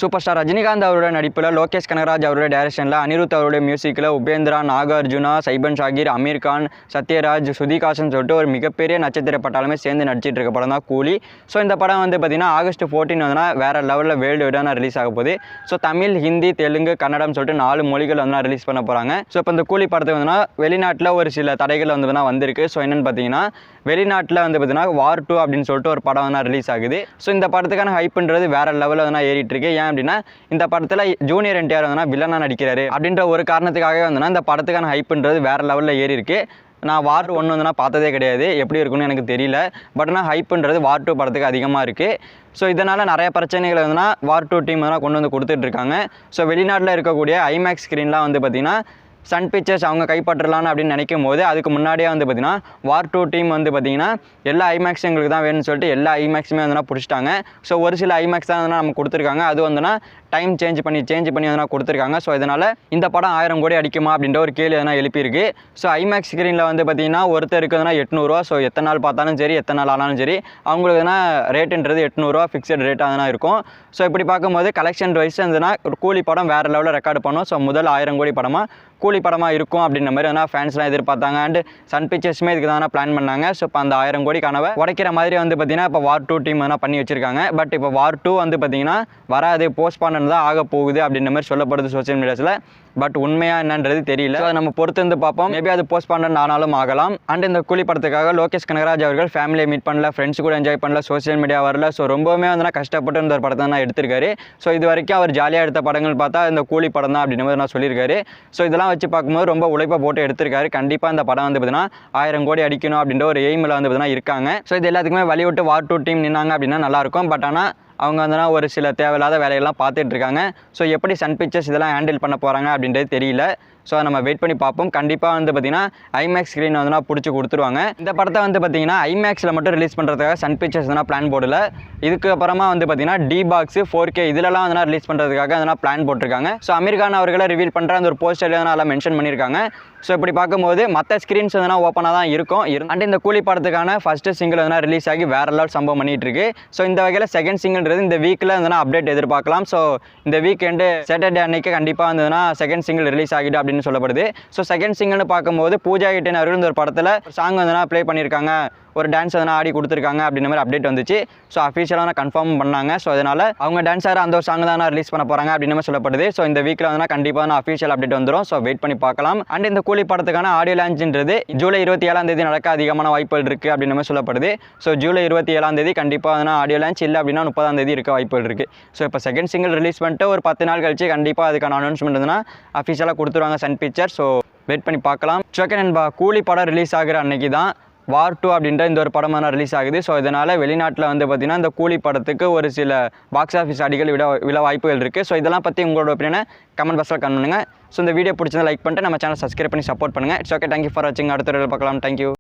Super star Rajinikanth அவருடைய நடிப்பில் லோகேஷ் கனகராஜ் அவருடைய டைரக்ஷனில் அனிருத் அவருடைய மியூசிக்கில் உபேந்திரா, நாகார்ஜுனா, சைபன் ஷாகிர், அமீர் கான், சத்யராஜ், ஸ்ருதிகாசன் சொல்லிட்டு ஒரு மிகப்பெரிய நட்சத்திர பட்டாலுமே சேர்ந்து நடிச்சிட்டு இருக்க படம் தான் கூலி. ஸோ இந்த படம் வந்து பார்த்திங்கன்னா ஆகஸ்ட் 14 வந்துன்னா வேறு லெவலில் வேர்ல்டு வைடாக ரிலீஸ் ஆக போகுது. ஸோ தமிழ், ஹிந்தி, தெலுங்கு, கன்னடம் சொல்லிட்டு 4 மொழிகள் வந்து ரிலீஸ் பண்ண போகிறாங்க. ஸோ இப்போ இந்த கூலி படத்துக்கு வந்துன்னா வெளிநாட்டில் ஒரு சில தடைகள் வந்திருக்கு. ஸோ என்னென்னு பார்த்தீங்கன்னா வெளிநாட்டில் வந்து பார்த்தீங்கன்னா வார் 2 அப்படின்னு சொல்லிட்டு ஒரு படம் வந்து ரிலீஸ் ஆகுது. ஸோ இந்த படத்துக்கான ஹைப்புன்றது வேறு லெவலில் வந்து ஏறிட்டு இருக்கு. ஏன் அப்படின்னா இந்த படத்தில் ஜூனியர் என்டிஆர் வந்து வில்லனாக நடிக்கிறாரு அப்படின்ற ஒரு காரணத்துக்காகவே வந்து இந்த படத்துக்கான ஹைப்புன்றது வேறு லெவலில் ஏறி இருக்கு. நான் வார் 1 வந்து பார்த்ததே கிடையாது, எப்படி இருக்குன்னு எனக்கு தெரியல. பட் ஆனால் ஹைப்புன்றது வார் 2 படத்துக்கு அதிகமாக இருக்குது. ஸோ இதனால் நிறைய பிரச்சனைகள் வந்துன்னா வார் 2 டீம் வந்து கொண்டு வந்து கொடுத்துட்ருக்காங்க. ஸோ வெளிநாட்டில் இருக்கக்கூடிய ஐமேக்ஸ் ஸ்க்ரீன்லாம் வந்து பார்த்திங்கன்னா சன் பிக்சர்ஸ் அவங்க கைப்பற்றலான்னு அப்படின்னு நினைக்கும் போது அதுக்கு முன்னாடியே வந்து பார்த்திங்கன்னா வார் 2 டீம் வந்து பார்த்திங்கன்னா எல்லா ஐமேக்ஸும் எங்களுக்கு தான் வேணும்னு சொல்லிட்டு எல்லா ஐமேக்ஸுமே வந்து பிடிச்சிட்டாங்க. ஸோ ஒரு சில ஐமேக்ஸ் தான் வந்து நம்ம கொடுத்துருக்காங்க. அது வந்துன்னா டைம் சேஞ்ச் பண்ணி வந்து கொடுத்துருக்காங்க. ஸோ இதனால் இந்த படம் 1000 கோடி அடிக்குமா அப்படின்ற ஒரு கேள்வி எதனா எழுப்பியிருக்கு. ஸோ ஐமேக்ஸ் ஸ்க்ரீனில் வந்து பார்த்திங்கன்னா ஒருத்தருக்கு எதுனா 800 ரூபா. ஸோ எத்தனை நாள் பார்த்தாலும் சரி, எத்தனை நாள் ஆனாலும் சரி, அவங்களுக்கு எதுனா ரேட்டுன்றது 800 ரூபா ஃபிக்ஸட் ரேட்டாக தான் இருக்கும். ஸோ இப்படி பார்க்கும்போது கலெக்ஷன் வைஸ் இருந்ததுன்னா ஒரு கூலி படம் வேறு லெவலில் ரெக்கார்டு பண்ணும். ஸோ முதல் 1000 கோடி படமாக கூலி படமாக இருக்கும் அப்படின்ற மாதிரி வந்து ஃபேன்ஸ்லாம் எதிர்பார்த்தாங்க. அண்ட் சன் பிக்சர்ஸுமே இதுக்கு தான் பிளான் பண்ணாங்க. ஸோ இப்போ அந்த 1000 கோடி கனவை உடைக்கிற மாதிரி வந்து பார்த்திங்கன்னா இப்போ வார் 2 டீம் வந்து பண்ணி வச்சிருக்காங்க. பட் இப்போ வார் 2 வந்து பார்த்திங்கன்னா வராது, போஸ்ட்பான் தான் ஆக போகுது அப்படின்ற மாதிரி சொல்லப்படுது சோசியல் மீடியாஸில். பட் உண்மையாக என்னன்றது தெரியல. அதை நம்ம பொறுத்து வந்து பார்ப்போம். மேபி அது போஸ்ட்பான் ஆனாலும் ஆகலாம். அண்ட் இந்த கூலி படத்துக்காக லோகேஷ் கனகராஜ் அவர்கள் ஃபேமிலியை மீட் பண்ணல, ஃப்ரெண்ட்ஸ் கூட என்ஜாய் பண்ணல, சோசியல் மீடியா வரல. ஸோ ரொம்பவுமே வந்து கஷ்டப்பட்டு இந்த ஒரு படத்தை தான் எடுத்திருக்காரு. ஸோ இது வரைக்கும் அவர் ஜாலியாக எடுத்த படங்கள் பார்த்தா இந்த கூலி படம் தான் அப்படின்ற மாதிரி நான் சொல்லியிருக்காரு. ஸோ இதெல்லாம் வச்சு பார்க்கும்போது ரொம்ப உழைப்பை போட்டு எடுத்திருக்காரு. கண்டிப்பாக இந்த படம் வந்து பார்த்தீங்கன்னா 1000 கோடி அடிக்கணும் அப்படின்ற ஒரு எய்மில் வந்து பார்த்தீங்கன்னா இருக்காங்க. ஸோ இது எல்லாத்துக்குமே வழி விட்டு வார் 2 டீம் நின்னாங்க அப்படின்னா நல்லாயிருக்கும். பட் ஆனால் அவங்க வந்து ஒரு சில தேவையில்லாத வேலையெல்லாம் பார்த்துட்டு இருக்காங்க. ஸோ எப்படி சன் பிக்சர்ஸ் இதெல்லாம் ஹேண்டில் பண்ண போகிறாங்க அப்படின்றது தெரியல. ஸோ நம்ம வெயிட் பண்ணி பார்ப்போம். கண்டிப்பாக வந்து பார்த்திங்கன்னா ஐமேக்ஸ் ஸ்க்ரீன் வந்து பிடிச்சி கொடுத்துருவாங்க. இந்த படத்தை வந்து பார்த்திங்கன்னா ஐமேக்ஸில் மட்டும் ரிலீஸ் பண்ணுறதுக்காக சன் பிக்சர்ஸ் வந்து பிளான் போடல. இதுக்கு அப்புறமா வந்து பார்த்திங்கன்னா D-Box 4K இதிலலாம் வந்து ரிலீஸ் பண்ணுறதுக்காக அதனால் பிளான் போட்டிருக்காங்க. ஸோ அமீர் கான் அவர்களை ரிவீல் பண்ணுற அந்த ஒரு போஸ்டர்லேயே வந்து அதெல்லாம் மென்ஷன் பண்ணியிருக்காங்க. ஸோ இப்படி பார்க்கும்போது மற்ற ஸ்க்ரீன்ஸ் வந்து ஓப்பனாக தான் இருக்கும். அண்ட் இந்த கூலி படத்துக்கான ஃபஸ்ட்டு சிங்கிள் வந்து ரிலீஸ் ஆகி வேறு லெவல் சம்பவம் பண்ணிகிட்டு இருக்கு. ஸோ இந்த வகையில் செகண்ட் சிங்கிள்ன்றது இந்த வீக்கில் வந்து அப்டேட் எதிர்பார்க்கலாம். ஸோ இந்த வீக்கெண்டு சாட்டர்டே அன்னைக்கு கண்டிப்பாக வந்து செகண்ட் சிங்கிள் ரிலீஸ் ஆகிடும் அப்படின்னு சொல்லப்படுது. ஸோ செகண்ட் சிங்கிள்னு பார்க்கும்போது பூஜா ஹெக்டே அவர்கள் இந்த ஒரு படத்தில் சாங் வந்து ப்ளே பண்ணியிருக்காங்க, ஒரு டான்ஸ் எதனா ஆடி கொடுத்துருக்காங்க அப்படின்ற மாதிரி அப்டேட் வந்துச்சு. ஸோ அஃபிஷியலாக கன்ஃபார்ம் பண்ணாங்க. ஸோ அதனால் அவங்க டான்ஸாக அந்த ஒரு சாங் தான் ரிலீஸ் பண்ண போகிறாங்க அப்படின்னு மாதிரி சொல்லப்படுது. ஸோ இந்த வீக்கில் வந்து கண்டிப்பாக அஃபிஷியல் அப்டேட் வந்துடும். ஸோ வெயிட் பண்ணி பார்க்கலாம். அண்ட் இந்த கூலி படத்துக்கான ஆடியோ லான்ச்ன்றது ஜூலை 27 நடக்க அதிகமான வாய்ப்புகள் இருக்குது அப்படின்னு மாதிரி சொல்லப்படுது. ஸோ ஜூலை 27 கண்டிப்பாக ஆடியோ லான்ச், இல்லை அப்படின்னா 30 இருக்க வாய்ப்புகள் இருக்குது. ஸோ இப்போ செகண்ட் சிங்கிள் ரிலீஸ் பண்ணிட்டு ஒரு 10 நாள் கழிச்சு கண்டிப்பாக அதுக்கான அனௌன்ஸ்மெண்ட் வந்து அஃபிஷியலாக கொடுத்துருவாங்க சன் பிக்சர். ஸோ வெயிட் பண்ணி பார்க்கலாம். ஓகே நண்பா, கூலி படம் ரிலீஸ் ஆகிற அன்னைக்கு தான் வார் 2 அப்படின்ற இந்த ஒரு படம் ரிலீஸ் ஆகுது. ஸோ இதனால் வெளிநாட்டில் வந்து பார்த்திங்கன்னா இந்த கூலி படத்துக்கு ஒரு சில பாக்ஸ் ஆஃபீஸ் அடிகள் விட வாய்ப்புகள் இருக்குது. ஸோ இதெல்லாம் பற்றி உங்களோட ஒப்பீனியனை கமெண்ட் பாக்ஸில் கமெண்ட் பண்ணுங்கள். ஸோ இந்த வீடியோ பிடிச்சதை லைக் பண்ணிட்டு நம்ம சேனல் சப்ஸ்கிரைப் பண்ணி சப்போர்ட் பண்ணுங்கள். இட்ஸ் ஓகே, தேங்க்யூ ஃபார் வாட்சிங். அடுத்த வீடியோவில் பார்க்கலாம். தேங்க்யூ.